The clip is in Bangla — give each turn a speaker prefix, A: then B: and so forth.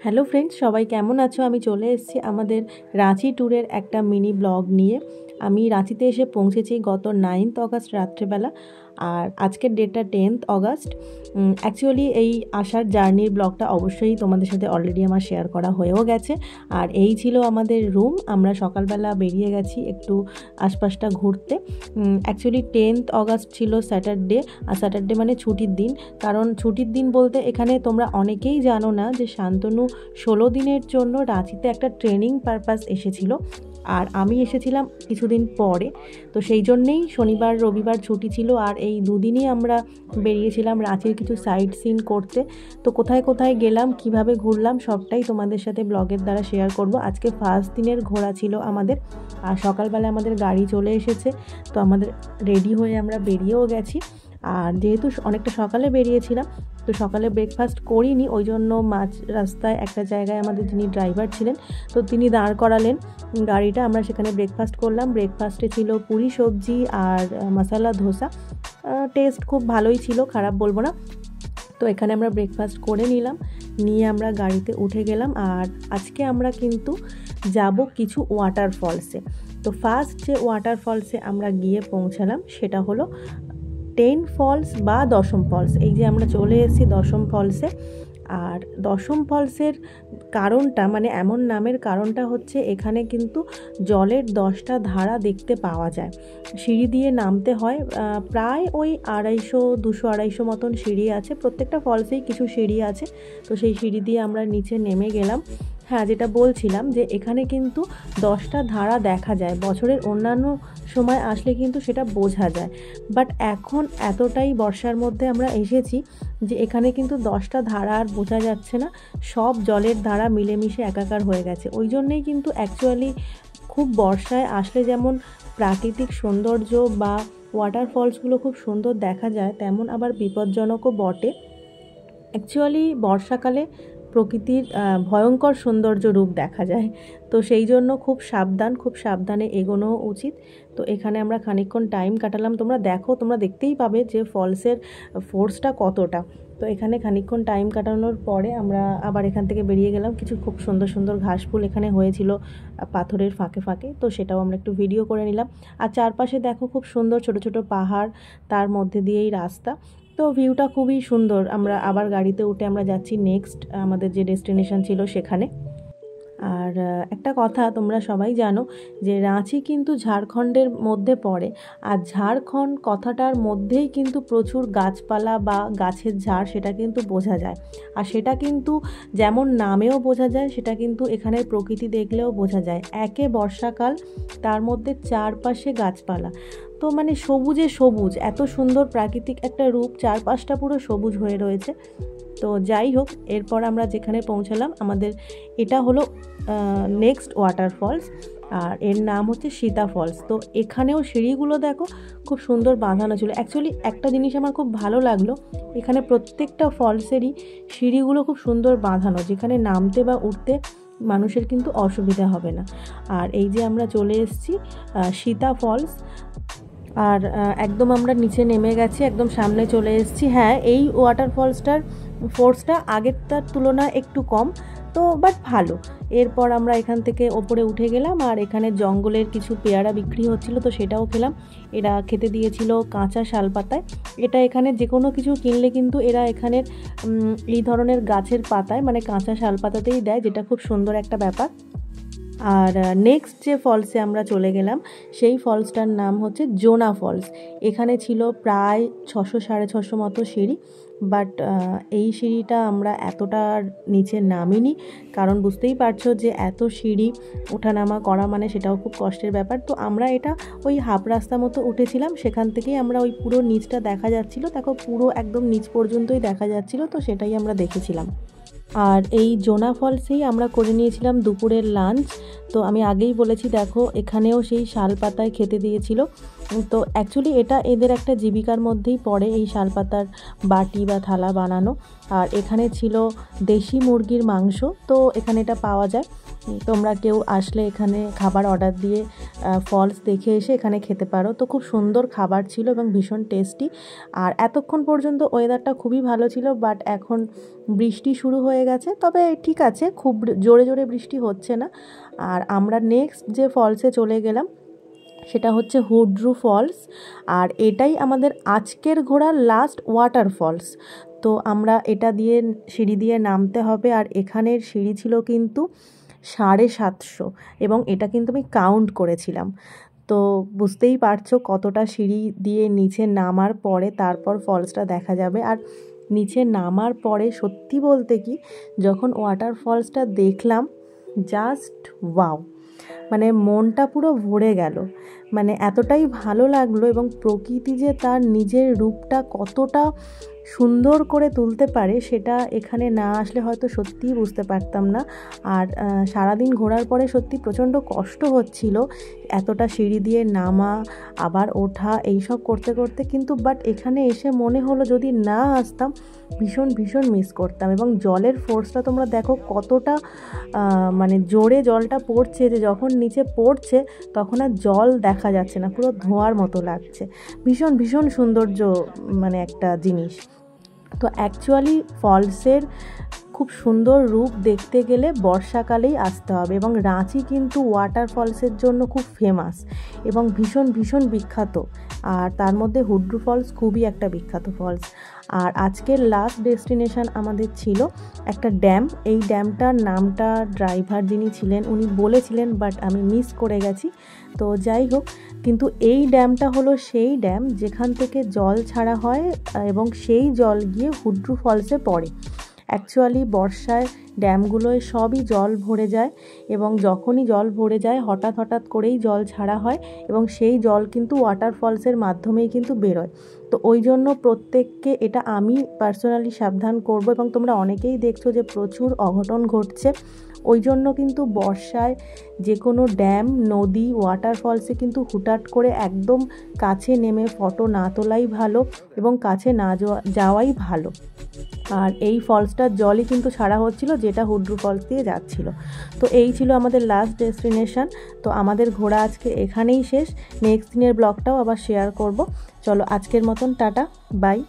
A: হ্যালো ফ্রেন্ডস, সবাই কেমন আছো? আমি চলে এসেছি আমাদের রাঁচি ট্যুরের একটা মিনি ব্লগ নিয়ে। আমি রাঁচিতে এসে পৌঁছেছি গত 9th অগাস্ট রাত্রেবেলা, আর আজকের ডেটটা 10th অগাস্ট। অ্যাকচুয়ালি এই আসার জার্নির ব্লগটা অবশ্যই তোমাদের সাথে অলরেডি আমার শেয়ার করা হয়েও গেছে। আর এই ছিল আমাদের রুম। আমরা সকালবেলা বেরিয়ে গেছি একটু আশপাশটা ঘুরতে। অ্যাকচুয়ালি 10th অগাস্ট ছিল স্যাটারডে, আর স্যাটারডে মানে ছুটির দিন। কারণ ছুটির দিন বলতে এখানে তোমরা অনেকেই জানো না যে শান্তনু 16 দিনের জন্য রাঁচিতে একটা ট্রেনিং পারপাস এসেছিল, আর আমি এসেছিলাম কিছুদিন পরে। তো সেই জন্যেই শনিবার রবিবার ছুটি ছিল, আর এই দুদিনই আমরা বেরিয়েছিলাম রাঁচির কিছু সাইট সিন করতে। তো কোথায় কোথায় গেলাম, কিভাবে ঘুরলাম, সবটাই তোমাদের সাথে ব্লগের দ্বারা শেয়ার করব। আজকে ফার্স্ট দিনের ঘোরা ছিল আমাদের, আর সকালবেলা আমাদের গাড়ি চলে এসেছে। তো আমাদের রেডি হয়ে আমরা বেরিয়েও গেছি। আর যেহেতু অনেকটা সকালে বেরিয়েছিলাম, তো সকালে ব্রেকফাস্ট করিনি, ওই জন্য মাঝ রাস্তায় একটা জায়গায় আমাদের যিনি ড্রাইভার ছিলেন, তো তিনি দাঁড় করালেন গাড়িটা। আমরা সেখানে ব্রেকফাস্ট করলাম। ব্রেকফাস্টে ছিল পুরি সবজি আর মশলা ধোসা। টেস্ট খুব ভালোই ছিল, খারাপ বলবো না। তো এখানে আমরা ব্রেকফাস্ট করে নিয়ে আমরা গাড়িতে উঠে গেলাম। আর আজকে আমরা কিন্তু যাব কিছু ওয়াটারফলসে। তো ফার্স্ট যে ওয়াটারফলসে আমরা গিয়ে পৌঁছালাম সেটা হলো 10 ফলস বা দশম ফলস। এই যে আমরা চলে এসেছি দশম ফলসে। আর দশম ফলসের কারণটা, মানে এমন নামের কারণটা হচ্ছে এখানে কিন্তু জলের 10টা ধারা দেখতে পাওয়া যায়। সিঁড়ি দিয়ে নামতে হয়, প্রায় ওই 250-250 মতন সিঁড়ি আছে। প্রত্যেকটা ফলসেই কিছু সিঁড়ি আছে। তো সেই সিঁড়ি দিয়ে আমরা নিচে নেমে গেলাম। হ্যাঁ, যেটা বলছিলাম যে এখানে কিন্তু 10টা ধারা দেখা যায়। বছরের অন্যান্য সময় আসলে কিন্তু সেটা বোঝা যায়, বাট এখন এতটাই বর্ষার মধ্যে আমরা এসেছি যে এখানে কিন্তু 10টা ধারা আর বোঝা যাচ্ছে না। সব জলের ধারা মিলেমিশে একাকার হয়ে গেছে। ওই জন্যেই কিন্তু অ্যাকচুয়ালি খুব বর্ষায় আসলে যেমন প্রাকৃতিক সৌন্দর্য বা ওয়াটারফলসগুলো খুব সুন্দর দেখা যায়, তেমন আবার বিপজ্জনকও বটে। অ্যাকচুয়ালি বর্ষাকালে প্রকৃতির ভয়ঙ্কর সৌন্দর্য রূপ দেখা যায়। তো সেই জন্য খুব সাবধানে এগোনো উচিত। তো এখানে আমরা খানিকক্ষণ টাইম কাটালাম। তোমরা দেখতেই পাবে যে ফলসের ফোর্সটা কতটা। তো এখানে খানিকক্ষণ টাইম কাটানোর পরে আমরা আবার এখান থেকে বেরিয়ে গেলাম। কিছু খুব সুন্দর সুন্দর ঘাস ফুল এখানে হয়েছিল পাথরের ফাঁকে ফাঁকে, তো সেটাও আমরা একটু ভিডিও করে নিলাম। আর চারপাশে দেখো খুব সুন্দর ছোট ছোট পাহাড়, তার মধ্যে দিয়েই রাস্তা। তো ভিউটা খুবই সুন্দর। আমরা আবার গাড়িতে উঠে আমরা যাচ্ছি নেক্সট আমাদের যে ডেস্টিনেশন ছিল সেখানে। আর একটা কথা তোমরা সবাই জানো যে রাঁচি কিন্তু ঝাড়খণ্ডের মধ্যে পড়ে, আর ঝাড়খণ্ড কথাটার মধ্যেই কিন্তু প্রচুর গাছপালা বা গাছের ঝাড়, সেটা কিন্তু বোঝা যায়। আর সেটা কিন্তু যেমন নামেও বোঝা যায়, সেটা কিন্তু এখানের প্রকৃতি দেখলেও বোঝা যায়। একে বর্ষাকাল, তার মধ্যে চারপাশে গাছপালা, তো মানে সবুজে সবুজ, এত সুন্দর প্রাকৃতিক একটা রূপ, চারপাশটা পুরো সবুজ হয়ে রয়েছে। তো যাই হোক, এরপর আমরা যেখানে পৌঁছালাম আমাদের এটা হলো নেক্সট ওয়াটারফলস, আর এর নাম হচ্ছে সীতা ফলস। তো এখানেও সিঁড়িগুলো দেখো খুব সুন্দর বাঁধানো ছিল। অ্যাকচুয়ালি একটা জিনিস আমার খুব ভালো লাগলো, এখানে প্রত্যেকটা ফলসেরই সিঁড়িগুলো খুব সুন্দর বাঁধানো, যেখানে নামতে বা উঠতে মানুষের কিন্তু অসুবিধা হবে না। আর এই যে আমরা চলে এসেছি সীতা ফলস, আর একদম আমরা নিচে নেমে গেছি, একদম সামনে চলে এসেছি। হ্যাঁ, এই ওয়াটারফলসটার ফোর্সটা আগেরটার তুলনায় একটু কম, তো বাট ভালো। এরপর আমরা এখান থেকে ওপরে উঠে গেলাম, আর এখানে জঙ্গলের কিছু পেয়ারা বিক্রি হচ্ছিল, তো সেটাও খেলাম। এরা খেতে দিয়েছিল কাঁচা শালপাতায়। এটা এখানে যে কোনো কিছু কিনলে কিন্তু এরা এখানের এই ধরনের গাছের পাতায়, মানে কাঁচা শালপাতাতেই দেয়, যেটা খুব সুন্দর একটা ব্যাপার। আর নেক্সট যে ফলসে আমরা চলে গেলাম সেই ফলসটার নাম হচ্ছে জোনা ফলস। এখানে ছিল প্রায় 600-650 মতো সিঁড়ি, বাট এই সিঁড়িটা আমরা এতটা নিচে নামিনি, কারণ বুঝতেই পারছো যে এত সিঁড়ি ওঠানামা করা মানে সেটাও খুব কষ্টের ব্যাপার। তো আমরা এটা ওই হাফ রাস্তা মতো উঠেছিলাম, সেখান থেকেই আমরা ওই পুরো নিচটা দেখা যাচ্ছিলো, দেখো পুরো একদম নিচ পর্যন্তই দেখা যাচ্ছিলো, তো সেটাই আমরা দেখেছিলাম। আর এই জোনা ফলসেই আমরা করে নিয়েছিলাম দুপুরের লাঞ্চ। তো আমি আগেই বলেছি, দেখো এখানেও সেই শালপাতায় খেতে দিয়েছিল। তো অ্যাকচুয়ালি এটা এদের একটা জীবিকার মধ্যেই পড়ে, এই শালপাতার বাটি বা থালা বানানো। আর এখানে ছিল দেশি মুরগির মাংস, তো এখানে এটা পাওয়া যায়। তোমরা কেউ আসলে এখানে খাবার অর্ডার দিয়ে ফলস দেখে এসে এখানে খেতে পারো। তো খুব সুন্দর খাবার ছিল এবং ভীষণ টেস্টি। আর এতক্ষণ পর্যন্ত ওয়েদারটা খুবই ভালো ছিল, বাট এখন বৃষ্টি শুরু হয়ে গেছে। তবে ঠিক আছে, খুব জোরে জোরে বৃষ্টি হচ্ছে না। আর আমরা নেক্সট যে ফলসে চলে গেলাম সেটা হচ্ছে হুড্রু ফলস, আর এটাই আমাদের আজকের ঘোরার লাস্ট ওয়াটারফলস। তো আমরা এটা দিয়ে সিঁড়ি দিয়ে নামতে হবে, আর এখানের সিঁড়ি ছিল কিন্তু 750, এবং এটা কিন্তু আমি কাউন্ট করেছিলাম। তো বুঝতেই পারছো কতটা সিঁড়ি দিয়ে নিচে নামার পরে তারপর ফলসটা দেখা যাবে। আর নিচে নামার পরে সত্যি বলতে কি, যখন ওয়াটারফলসটা দেখলাম, জাস্ট ওয়াও, মানে মনটা পুরো ভরে গেল। মানে এতটাই ভালো লাগলো, এবং প্রকৃতি যে তার নিজের রূপটা কতটা সুন্দর করে তুলতে পারে সেটা এখানে না আসলে হয়তো সত্যিই বুঝতে পারতাম না। আর সারাদিন ঘোরার পরে সত্যি প্রচণ্ড কষ্ট হচ্ছিল, এতটা সিঁড়ি দিয়ে নামা আবার ওঠা এইসব করতে করতে, কিন্তু বাট এখানে এসে মনে হলো যদি না আসতাম ভীষণ ভীষণ মিস করতাম। এবং জলের ফোর্সটা তোমরা দেখো কতটা মানে জোরে জলটা পড়ছে, যে যখন নিচে পড়ছে তখন আর জল দেখা যাচ্ছে না, পুরো ধোঁয়ার মতো লাগছে। ভীষণ ভীষণ সৌন্দর্য মানে একটা জিনিস। তো অ্যাকচুয়ালি ফলসের খুব সুন্দর রূপ দেখতে গেলে বর্ষাকালেই আসতে হবে, এবং রাঁচি কিন্তু ওয়াটারফলসের জন্য খুব ফেমাস এবং ভীষণ ভীষণ বিখ্যাত। আর তার মধ্যে হুড্রু ফলস খুবই একটা বিখ্যাত ফলস। আর আজকের লাস্ট ডেস্টিনেশন আমাদের ছিল একটা ড্যাম। এই ড্যামটার নামটা ড্রাইভার যিনি ছিলেন উনি বলেছিলেন, বাট আমি মিস করে গেছি। তো যাই হোক, কিন্তু এই ড্যামটা হলো সেই ড্যাম যেখান থেকে জল ছাড়া হয়, এবং সেই জল গিয়ে হুড্রু ফলসে পড়ে। অ্যাকচুয়ালি বর্ষায় ড্যামগুলোয় সবই জল ভরে যায়, এবং যখনই জল ভরে যায় হঠাৎ হঠাৎ করেই জল ছাড়া হয়, এবং সেই জল কিন্তু ওয়াটারফলসের মাধ্যমেই কিন্তু বেরোয়। তো ওই জন্য প্রত্যেককে, এটা আমি পার্সোনালি সাবধান করব, এবং তোমরা অনেকেই দেখছো যে প্রচুর অঘটন ঘটছে। ওই জন্য কিন্তু বর্ষায় যে কোনো ড্যাম, নদী, ওয়াটারফলসে কিন্তু হুটহাট করে একদম কাছে নেমে ফটো না তোলাই ভালো, এবং কাছে না যাওয়াই ভালো। আর এই ফলসটার জলই কিন্তু ছাড়া হচ্ছিল, যেটা হুড্রু ফলস দিয়ে যাচ্ছিল। তো এই ছিল আমাদের লাস্ট ডেস্টিনেশন। তো আমাদের ঘোরা আজকে এখানেই শেষ। নেক্সট দিনের ব্লগটাও আবার শেয়ার করব। চলো আজকের মতন টাটা, বাই।